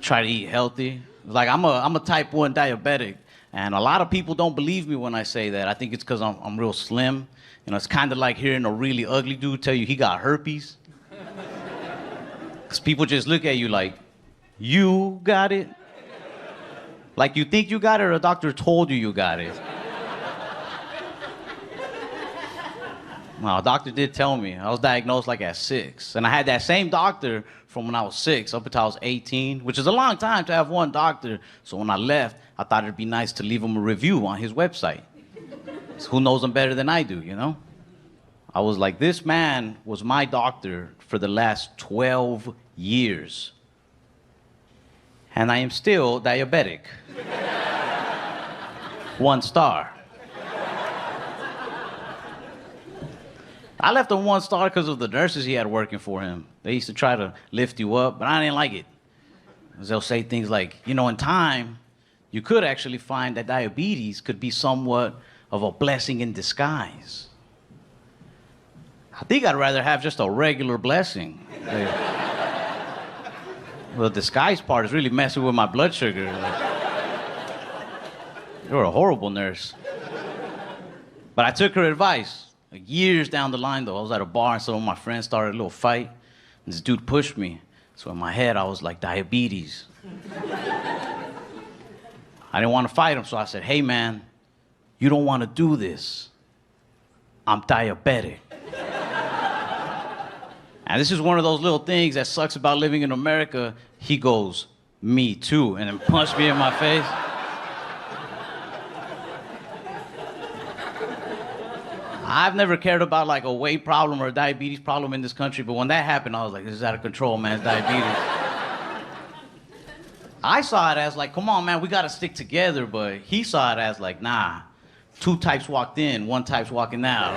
try to eat healthy. Like I'm a type 1 diabetic, and a lot of people don't believe me when I say that. I think it's because I'm real slim. You know, it's kind of like hearing a really ugly dude tell you he got herpes. Because people just look at you like, you got it? Like you think you got it or a doctor told you you got it? No, a doctor did tell me. I was diagnosed like at 6. And I had that same doctor from when I was 6 up until I was 18, which is a long time to have one doctor. So when I left, I thought it'd be nice to leave him a review on his website. So who knows him better than I do, you know? I was like, this man was my doctor for the last 12 years. And I am still diabetic. 1 star. I left him 1 star because of the nurses he had working for him. They used to try to lift you up, but I didn't like it. Because they'll say things like, you know, in time, you could actually find that diabetes could be somewhat of a blessing in disguise. I think I'd rather have just a regular blessing. Well, the disguise part is really messing with my blood sugar. You're a horrible nurse. But I took her advice. Like years down the line, though, I was at a bar and some of my friends started a little fight. And this dude pushed me. So in my head, I was like, diabetes. I didn't want to fight him, so I said, hey, man, you don't want to do this. I'm diabetic. And this is one of those little things that sucks about living in America. He goes, me too, and then punched me in my face. I've never cared about like a weight problem or a diabetes problem in this country, but when that happened, I was like, this is out of control, man, it's diabetes. I saw it as like, come on, man, we gotta stick together, but he saw it as like, nah, 2 types walked in, 1 type's walking out.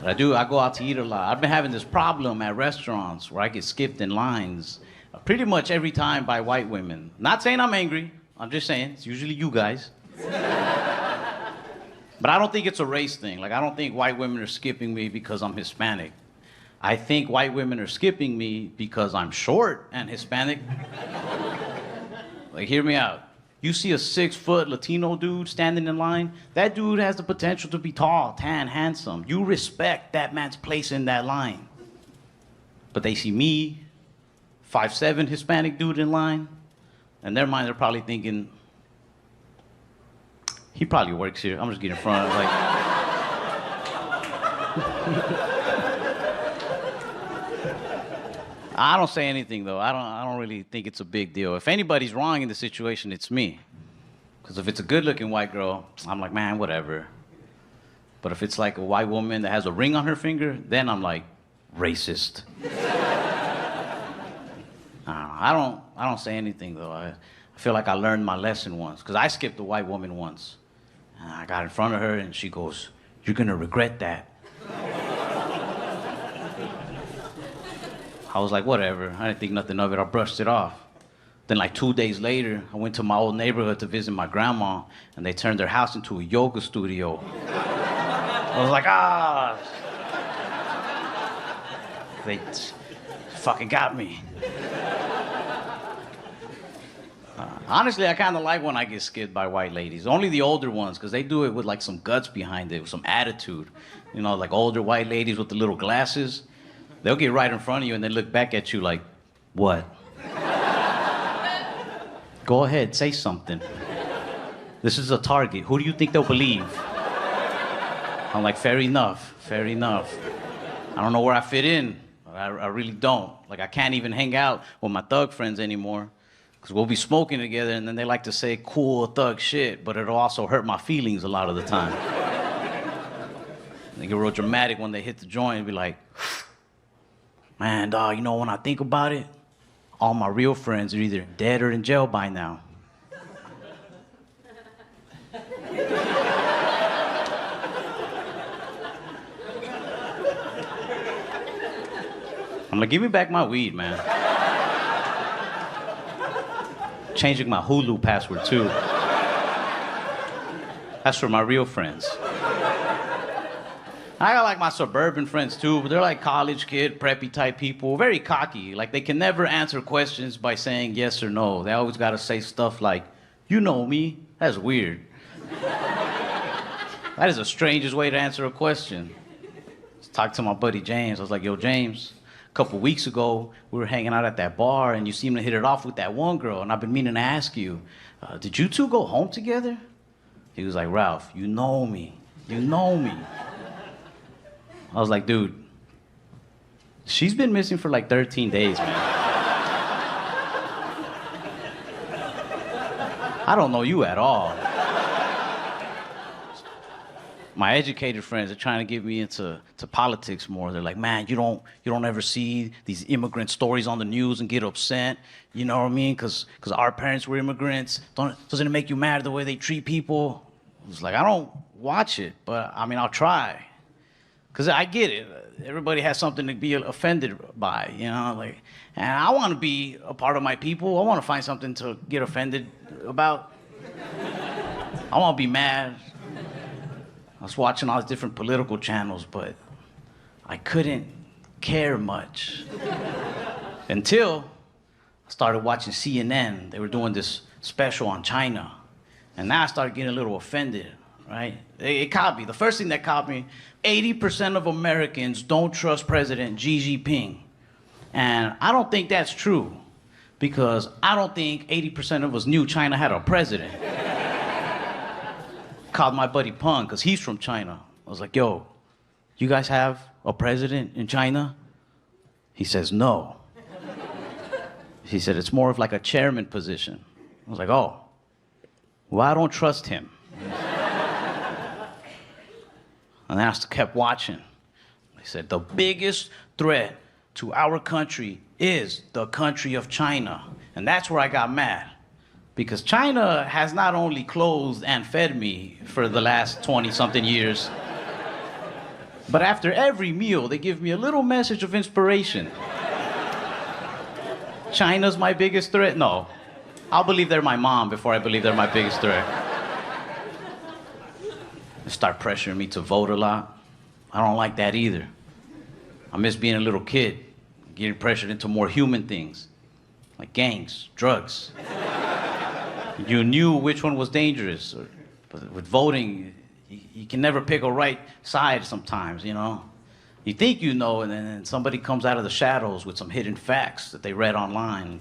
But I go out to eat a lot. I've been having this problem at restaurants where I get skipped in lines pretty much every time by white women. Not saying I'm angry, I'm just saying, it's usually you guys. But I don't think it's a race thing. Like, I don't think white women are skipping me because I'm Hispanic. I think white women are skipping me because I'm short and Hispanic. Like, hear me out. You see a 6-foot Latino dude standing in line, that dude has the potential to be tall, tan, handsome. You respect that man's place in that line. But they see me, 5'7" Hispanic dude in line, in their mind they're probably thinking, he probably works here. I'm just getting in front of like. I don't say anything though. I don't really think it's a big deal. If anybody's wrong in the situation, it's me. Because if it's a good-looking white girl, I'm like, man, whatever. But if it's like a white woman that has a ring on her finger, then I'm like, racist. I don't say anything though. I feel like I learned my lesson once. Because I skipped a white woman once. And I got in front of her and she goes, you're gonna regret that. I was like, whatever. I didn't think nothing of it. I brushed it off. Then like 2 days later, I went to my old neighborhood to visit my grandma and they turned their house into a yoga studio. I was like, ah. They fucking got me. Honestly, I kind of like when I get skipped by white ladies. Only the older ones, because they do it with like some guts behind it, with some attitude. You know, like older white ladies with the little glasses. They'll get right in front of you and then look back at you like, what? Go ahead, say something. This is a target. Who do you think they'll believe? I'm like, fair enough, fair enough. I don't know where I fit in. I really don't. Like, I can't even hang out with my thug friends anymore. Because we'll be smoking together, and then they like to say cool thug shit, but it'll also hurt my feelings a lot of the time. They get real dramatic when they hit the joint and be like, man, dog, you know, when I think about it, all my real friends are either dead or in jail by now. I'm like, give me back my weed, man. Changing my Hulu password, too. That's for my real friends. I got like my suburban friends too, but they're like college kid, preppy type people, very cocky. Like they can never answer questions by saying yes or no. They always gotta say stuff like, you know me. That's weird. That is the strangest way to answer a question. I talked to my buddy James. I was like, yo, James, a couple weeks ago, we were hanging out at that bar and you seemed to hit it off with that one girl, and I've been meaning to ask you, did you two go home together? He was like, Ralph, you know me. You know me. I was like, dude, she's been missing for like 13 days, man. I don't know you at all. My educated friends are trying to get me into politics more. They're like, man, you don't ever see these immigrant stories on the news and get upset. You know what I mean? Because our parents were immigrants. Doesn't it make you mad the way they treat people? I was like, I don't watch it, but I mean, I'll try. Because I get it. Everybody has something to be offended by, you know? Like, and I want to be a part of my people. I want to find something to get offended about. I want to be mad. I was watching all these different political channels, but I couldn't care much. Until I started watching CNN. They were doing this special on China. And now I started getting a little offended, right? It caught me. The first thing that caught me, 80% of Americans don't trust President Xi Jinping. And I don't think that's true, because I don't think 80% of us knew China had a president. Called my buddy Peng, because he's from China. I was like, yo, you guys have a president in China? He says, no. He said, it's more of like a chairman position. I was like, oh, well, I don't trust him. And I kept watching. He said, the biggest threat to our country is the country of China. And that's where I got mad. Because China has not only clothed and fed me for the last 20-something years, but after every meal, they give me a little message of inspiration. China's my biggest threat? No. I'll believe they're my mom before I believe they're my biggest threat. They start pressuring me to vote a lot. I don't like that either. I miss being a little kid, getting pressured into more human things, like gangs, drugs. You knew which one was dangerous. But with voting, you can never pick a right side sometimes, you know? You think you know, and then somebody comes out of the shadows with some hidden facts that they read online.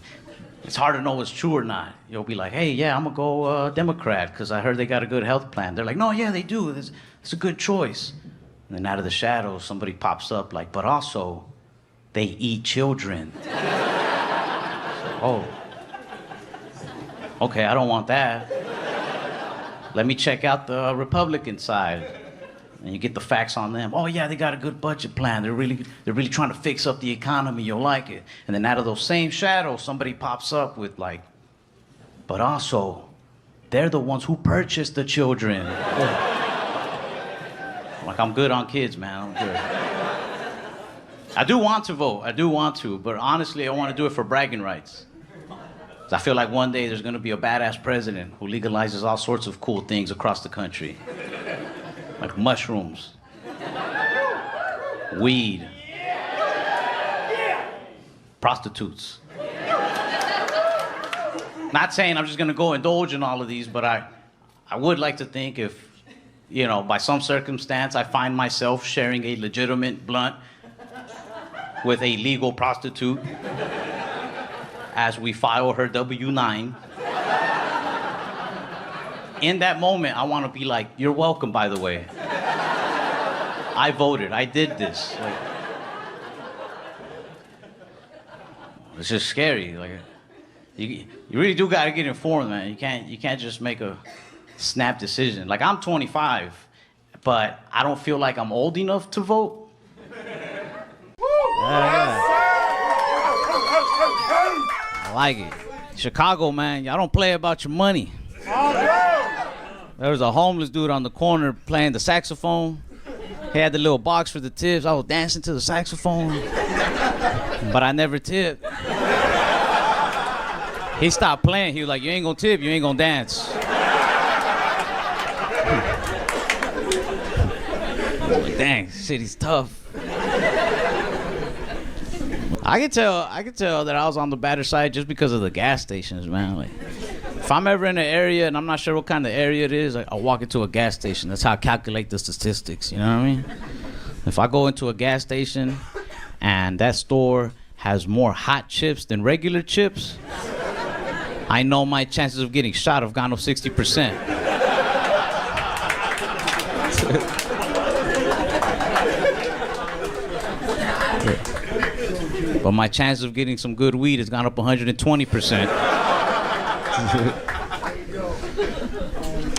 It's hard to know what's true or not. You'll be like, hey, yeah, I'm gonna go Democrat because I heard they got a good health plan. They're like, no, yeah, they do. It's a good choice. And then out of the shadows, somebody pops up like, but also, they eat children. Oh. Okay, I don't want that. Let me check out the Republican side. And you get the facts on them. Oh yeah, they got a good budget plan. They're really trying to fix up the economy. You'll like it. And then out of those same shadows, somebody pops up with like, but also, they're the ones who purchased the children. Like, I'm good on kids, man. I'm good. I do want to vote. I do want to. But honestly, I want to do it for bragging rights. I feel like one day there's going to be a badass president who legalizes all sorts of cool things across the country. Like mushrooms, weed, prostitutes. Not saying I'm just going to go indulge in all of these, but I would like to think if, you know, by some circumstance I find myself sharing a legitimate blunt with a legal prostitute as we file her W-9. In that moment, I want to be like, you're welcome, by the way. I voted. I did this. Like, it's just scary. Like, you really do got to get informed, man. You can't just make a snap decision. Like, I'm 25, but I don't feel like I'm old enough to vote. Yeah. I like it. Chicago, man, y'all don't play about your money. There was a homeless dude on the corner playing the saxophone. He had the little box for the tips. I was dancing to the saxophone, but I never tipped. He stopped playing. He was like, you ain't gonna tip, you ain't gonna dance. Like, dang, city's tough. I could tell that I was on the better side just because of the gas stations, man. Like, if I'm ever in an area and I'm not sure what kind of area it is, I'll walk into a gas station. That's how I calculate the statistics, you know what I mean? If I go into a gas station and that store has more hot chips than regular chips, I know my chances of getting shot have gone up 60%. But my chance of getting some good weed has gone up 120%.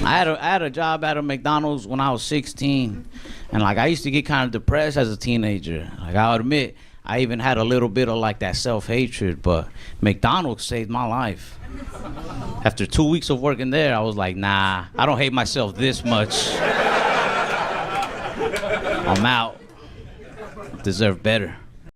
I had a job at a McDonald's when I was 16, and like I used to get kind of depressed as a teenager. Like I'll admit, I even had a little bit of like that self-hatred, but McDonald's saved my life. After 2 weeks of working there, I was like, nah, I don't hate myself this much. I'm out. Deserve better.